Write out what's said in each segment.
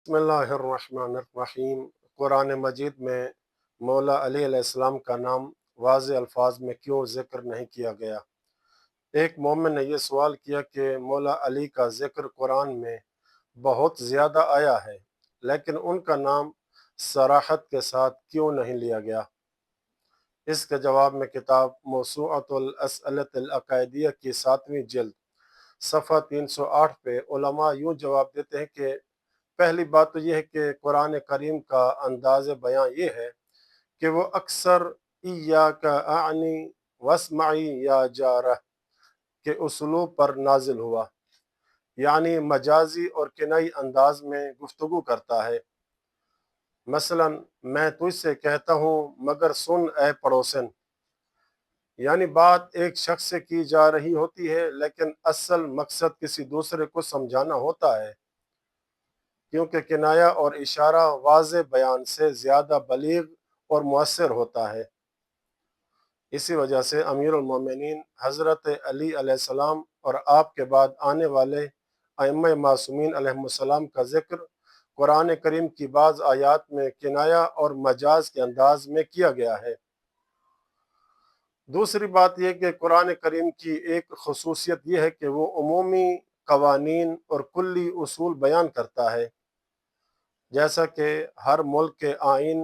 बिस्मिल्लाहिर्रहमानिर्रहीम। कुरान मजीद में मौला अली अलैहिस्सलाम का नाम वाज़ेह अल्फाज में क्यों ज़िक्र नहीं किया गया? एक मोमिन ने यह सवाल किया कि मौला अली का ज़िक्र कुरान में बहुत ज़्यादा आया है, लेकिन उनका नाम सराहत के साथ क्यों नहीं लिया गया? इसके जवाब में किताब मौसूअतुल असअलतुल अक़ाइदिया की 7वीं जिल्द सफ़ा 308 पे उलमा यूँ जवाब देते हैं कि पहली बात तो यह है कि कुरान करीम का अंदाज़ बयां ये है कि वो अक्सर इय्याका अअनी वस्मई या जारह के उसलूब पर नाजिल हुआ, यानी मजाजी और किनाई अंदाज में गुफ्तगू करता है। मसलन, मैं तुझसे कहता हूँ मगर सुन ए पड़ोसन, यानी बात एक शख्स से की जा रही होती है लेकिन असल मकसद किसी दूसरे को समझाना होता है, क्योंकि किनाया और इशारा वाज़े बयान से ज़्यादा बलीग और मुअस्सिर होता है। इसी वजह से अमीरुल मोमिनीन हज़रत अली अलैहिस्सलाम और आपके बाद आने वाले अइम्मा मासूमीन अलैहिमुस्सलाम का ज़िक्र कुरान करीम की बाज़ आयात में किनाया और मजाज के अंदाज में किया गया है। दूसरी बात यह कि कुरान करीम की एक खसूसियत यह है कि वो उमूमी कवानीन और कुल्ली उसूल बयान करता है। जैसा कि हर मुल्क के आइन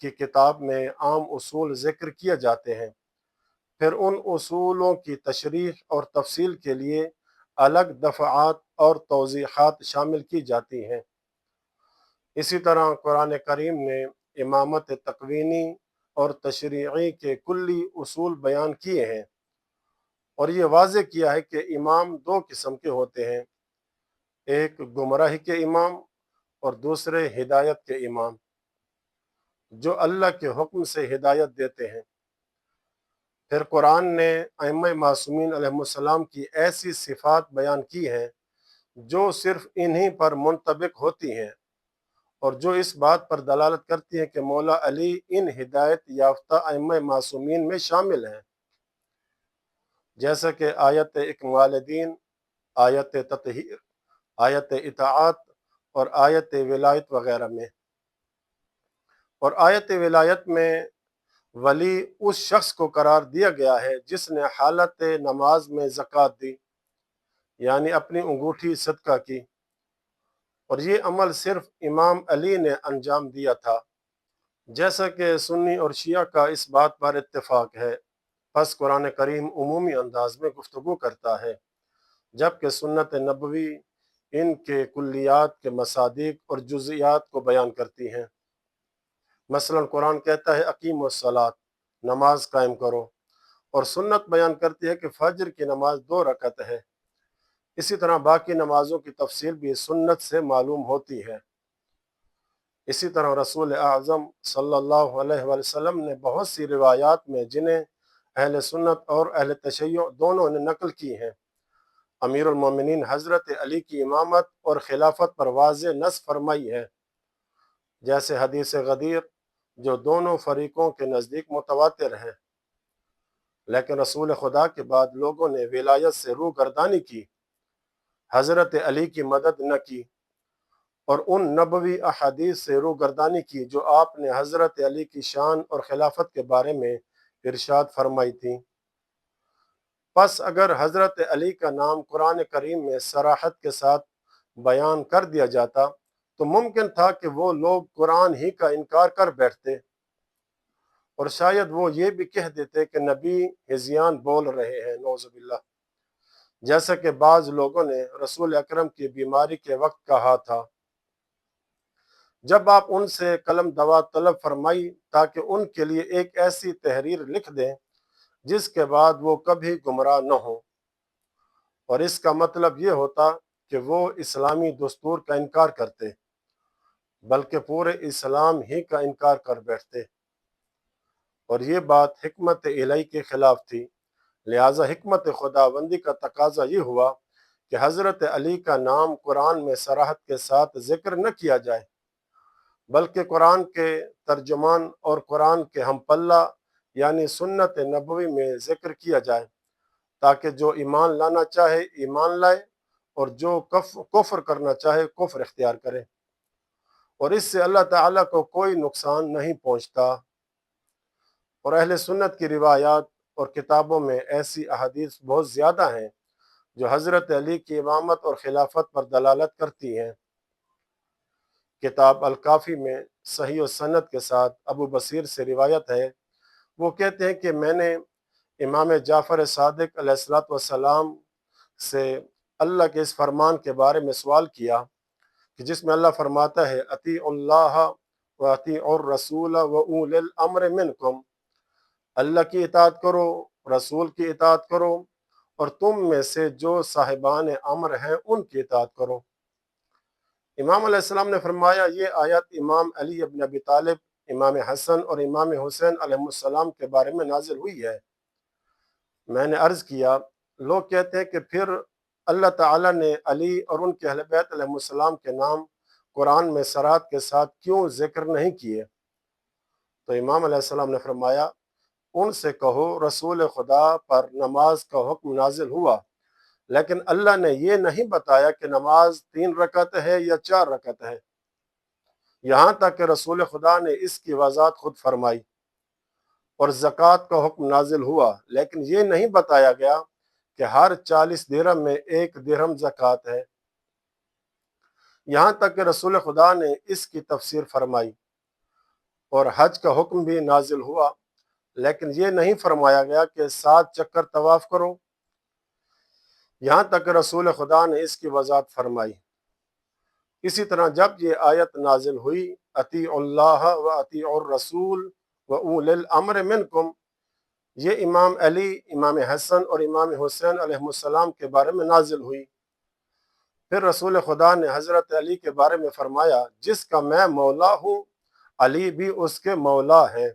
की किताब में आम उसूल ज़िक्र किए जाते हैं, फिर उन उसूलों की तशरीह और तफसील के लिए अलग दफ़ाआत और तौज़ीहात शामिल की जाती हैं। इसी तरह कुरान करीम ने इमामत तकवीनी और तशरीई के कुल्ली उसूल बयान किए हैं और ये वाज़े किया है कि इमाम दो किस्म के होते हैं, एक गुमराही के इमाम और दूसरे हिदायत के इमाम, जो अल्लाह के हुक्म से हिदायत देते हैं। फिर कुरान ने अइम्मा मासूमीन अलैहिस्सलाम की ऐसी सिफ़ात बयान की हैं जो सिर्फ इन्हीं पर मुंतबिक होती हैं और जो इस बात पर दलालत करती हैं कि मौला अली इन हिदायत याफ्ता अइम्मा मासूमीन में शामिल हैं, जैसा कि आयत इकमालदीन, आयत ततहीर, आयत इताअत और आयत विलायत वगैरह में। और आयत विलायत में वली उस शख्स को करार दिया गया है जिसने हालत नमाज में ज़कात दी, यानी अपनी अंगूठी सदका की, और ये अमल सिर्फ इमाम अली ने अंजाम दिया था। जैसा कि सुन्नी और शिया का इस बात पर इत्तेफाक है, बस कुरान करीम उमूमी अंदाज में गुफ्तगू करता है, जबकि सुन्नत नबवी इनके कुल्लियात के मसादिक और जुज़ियात को बयान करती हैं। मसलन कुरान कहता है अकीमुस्सलात, नमाज कायम करो, और सुन्नत बयान करती है कि फजर की नमाज 2 रकत है। इसी तरह बाकी नमाजों की तफसील भी सुन्नत से मालूम होती है। इसी तरह रसूल आज़म सल्लल्लाहु अलैहि वसल्लम ने बहुत सी रिवायात में, जिन्हें अहले सुन्नत और अहले तशय्युअ दोनों ने नकल की हैं, अमीरुल मोमिनीन हज़रत अली की इमामत और खिलाफत पर वाज़ेह नस फरमाई है, जैसे हदीस गदीर, जो दोनों फरीकों के नज़दीक मुतवातिर है। लेकिन रसूल खुदा के बाद लोगों ने विलायत से रूह गर्दानी की, हज़रत अली की मदद न की और उन नबवी अहादीस से रूगर्दानी की जो आपने हज़रत अली की शान और खिलाफत के बारे में इरशाद फरमाई थी। बस अगर हज़रत अली का नाम कुरान करीम में सराहत के साथ बयान कर दिया जाता तो मुमकिन था कि वो लोग कुरान ही का इनकार कर बैठते और शायद वो ये भी कह देते कि नबी हिज़ियान बोल रहे हैं, नौज़ुबिल्लाह, जैसा कि बाज़ लोगों ने रसूल अकरम की बीमारी के वक्त कहा था। जब आप उनसे कलम दवा तलब फरमाई ताकि उनके लिए एक ऐसी तहरीर लिख दें जिसके बाद वो कभी गुमराह न हो, और इसका मतलब ये होता कि वो इस्लामी दस्तूर का इनकार करते, बल्कि पूरे इस्लाम ही का इनकार कर बैठते, और ये बात हिकमत इलाही के खिलाफ थी। लिहाजा हिकमत खुदाबंदी का तकाजा ये हुआ कि हज़रत अली का नाम कुरान में सराहत के साथ जिक्र न किया जाए, बल्कि कुरान के तर्जुमान और कुरान के हम पल्ला यानी सुन्नत नबवी में ज़िक्र किया जाए, ताकि जो ईमान लाना चाहे ईमान लाए और जो कुफ्र करना चाहे कुफ्र इख्तियार करे। اور اس سے اللہ تعالیٰ کو کوئی نقصان نہیں پہنچتا۔ اور اہل سنت کی روایات اور کتابوں میں ایسی احادیث بہت زیادہ ہیں جو حضرت علی کی امامت اور خلافت پر دلالت کرتی ہیں۔ کتاب الکافی میں صحیح و سند کے ساتھ ابو بصیر سے روایت ہے، وہ کہتے ہیں کہ میں نے امام جعفر صادق علیہ الصلوۃ والسلام سے اللہ کے اس فرمان کے بارے میں سوال کیا کہ جس میں اللہ فرماتا ہے اطیعوا اللہ و اطیعوا الرسول و اولی الامر منکم، اللہ کی اطاعت کرو، رسول کی اطاعت کرو، اور تم میں سے جو صاحبان امر ہیں ان کی اطاعت کرو۔ امام علیہ السلام نے فرمایا یہ آیت امام علی ابن ابی طالب، امام حسن اور امام حسین علیہ السلام کے بارے میں نازل ہوئی ہے۔ میں نے عرض کیا، لوگ کہتے ہیں کہ پھر اللہ تعالیٰ نے علی اور ان کے اہل بیت علیہ السلام کے نام قرآن میں صراحت کے ساتھ کیوں ذکر نہیں کیے؟ تو امام علیہ السلام نے فرمایا ان سے کہو رسول خدا پر نماز کا حکم نازل ہوا، لیکن اللہ نے یہ نہیں بتایا کہ نماز 3 رکعت ہے یا 4 رکعت ہے، یہاں تک کہ رسول خدا نے اس کی وضاحت خود فرمائی۔ اور زکوٰۃ کا حکم نازل ہوا، لیکن یہ نہیں بتایا گیا کہ ہر 40 درہم میں 1 درہم زکوٰۃ ہے، یہاں تک کہ رسول خدا نے اس کی تفسیر فرمائی۔ اور حج کا حکم بھی نازل ہوا، لیکن یہ نہیں فرمایا گیا کہ 7 چکر طواف کرو، یہاں تک کہ رسول خدا نے اس کی وضاحت فرمائی۔ اسی طرح جب یہ آیت نازل ہوئی اطیعوا اللہ و اطیعوا الرسول و اولی الامر منکم، یہ امام علی، امام حسن اور امام حسین علیہ السلام کے بارے میں نازل ہوئی۔ پھر رسول خدا نے حضرت علی کے بارے میں فرمایا جس کا میں مولا ہوں علی بھی اس کے مولا ہے،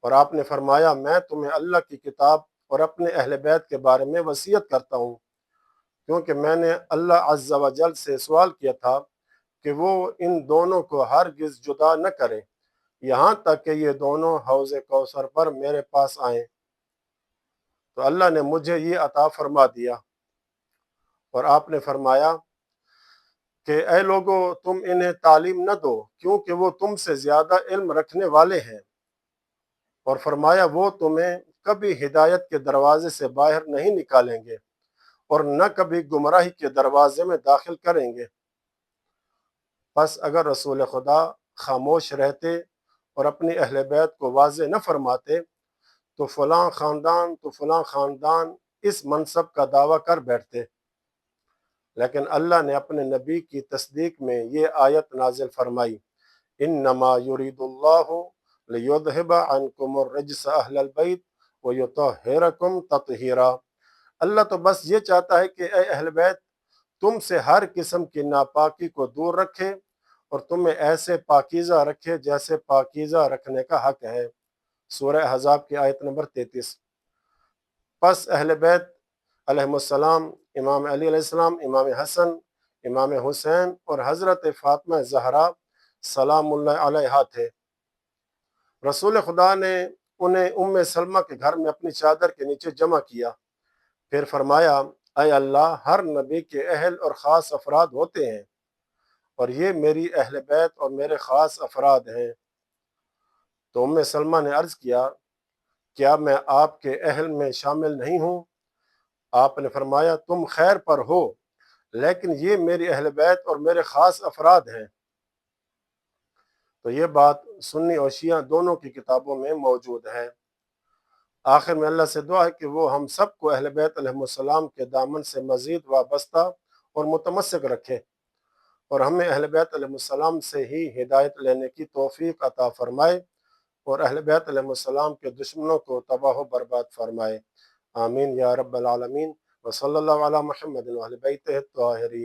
اور آپ نے فرمایا میں تمہیں اللہ کی کتاب اور اپنے اہل بیت کے بارے میں وصیت کرتا ہوں، کیونکہ میں نے اللہ عز و جل سے سوال کیا تھا کہ وہ ان دونوں کو ہرگز جدا نہ کرے یہاں تک کہ یہ دونوں حوض کوثر پر میرے پاس آئیں۔ تو اللہ نے مجھے یہ عطا فرما دیا، اور آپ نے فرمایا کہ اے لوگو تم انہیں تعلیم نہ دو کیونکہ وہ تم سے زیادہ علم رکھنے والے ہیں، اور فرمایا وہ تمہیں کبھی ہدایت کے دروازے سے باہر نہیں نکالیں گے اور نہ کبھی گمراہی کے دروازے میں داخل کریں گے۔ پس اگر رسول خدا خاموش رہتے اور اپنی اہل بیت کو واضح نہ فرماتے تو فلاں خاندان اس منصب کا دعویٰ کر بیٹھتے، لیکن اللہ نے اپنے نبی کی تصدیق میں یہ آیت نازل فرمائی انما یرید اللہ لیذہب عنکم الرجس اہل البیت ویطہرکم تطہیرا، اللہ تو بس یہ چاہتا ہے کہ اے اہل بیت تم سے ہر قسم کی ناپاکی کو دور رکھے اور تمہیں ایسے پاکیزہ رکھے جیسے پاکیزہ رکھنے کا حق ہے۔ سورہ احزاب کی آیت نمبر 33۔ پس اہل بیت علیہ السلام، امام علی علیہ السلام، امام حسن، امام حسین اور حضرت فاطمہ زہرا سلام اللہ علیہا تھے۔ رسول خدا نے انہیں ام سلمہ کے گھر میں اپنی چادر کے نیچے جمع کیا، پھر فرمایا اے اللہ ہر نبی کے اہل اور خاص افراد ہوتے ہیں، اور یہ میری اہل بیت اور میرے خاص افراد ہیں۔ تو ام سلمہ نے عرض کیا کیا میں آپ کے اہل میں شامل نہیں ہوں؟ آپ نے فرمایا تم خیر پر ہو، لیکن یہ میری اہل بیت اور میرے خاص افراد ہیں۔ تو یہ بات سنی اور شیعہ دونوں کی کتابوں میں موجود ہے۔ آخر میں اللہ سے دعا ہے کہ وہ ہم سب کو اہل بیت علیہ السلام کے دامن سے مزید وابستہ اور متمسک رکھے، اور ہمیں اہل بیت علیہ السلام سے ہی ہدایت لینے کی توفیق عطا فرمائے، اور اہل بیت علیہ السلام کے دشمنوں کو تباہ و برباد فرمائے۔ آمین یا رب العالمین، وصلی اللہ علی محمد وعلی بیتہ الطاہرین۔